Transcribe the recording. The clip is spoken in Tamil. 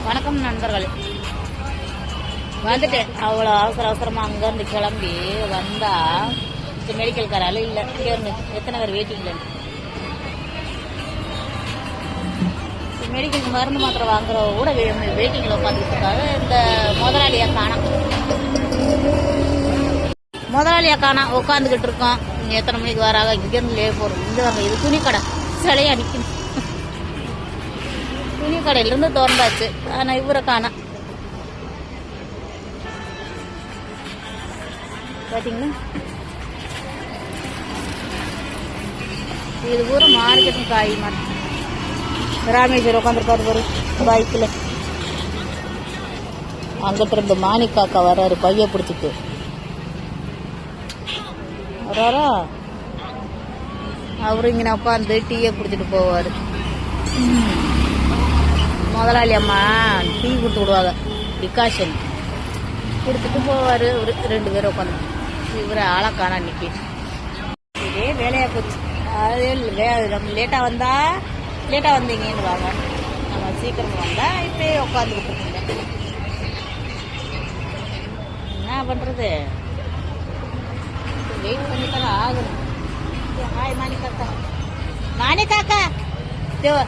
வணக்கம் நண்பர்களே, வந்துட்டேன். அவ்வளோ அவசரமாக அங்கேருந்து கிளம்பி வந்தா மெடிக்கல் காரால இல்லை. இங்கே இருந்து எத்தனை பேர் வெயிட்டிங்ல மெடிக்கலுக்கு மருந்து மாத்திரை வாங்குற கூட வெயிட்டிங்கில் உட்காந்துட்டு இருக்காரு. இந்த முதலாளியை காணோம் உட்காந்துக்கிட்டு இருக்கோம். எத்தனை மணிக்கு வராங்க? இங்கேருந்து லே போகிறோம். இங்கே வாங்க, இது துணி கடை சிலையா நிற்கும். துணி கடையிலேருந்து திறந்தாச்சு. ஆனால் இவரை காணோம். பார்த்தீங்களா, இது பூரா மார்க்கெட்டிங் காய் மாட்டேன். ராமேஸ்வரம் உட்காந்துருக்காரு ஒரு பைக்கில். அங்கிட்ட இருந்து மாணிக்காக்கா வர்றாரு பைய பிடிச்சிட்டு வர்றாரா. அவரு இங்கே உட்காந்து டீயை குடிச்சிட்டு போவார். முதலாளி அம்மா டீ கொடுத்து விடுவாங்க, டிகாஷன் கொடுத்துட்டு போவார். ஒரு 2 பேரும் உட்காந்து. இவரை ஆளக்கான அன்னைக்கு இதே வேலையாக போச்சு. அது நம்ம லேட்டாக வந்தீங்கன்னு வாங்க, நம்ம சீக்கிரமாக வந்தால் இப்போயே உட்காந்துக்கிட்டு இருக்கீங்க. என்ன பண்ணுறது, வெயிட் பண்ணிட்டு ஆகணும். ஹாய் மாணிக்காக்கா, தேவ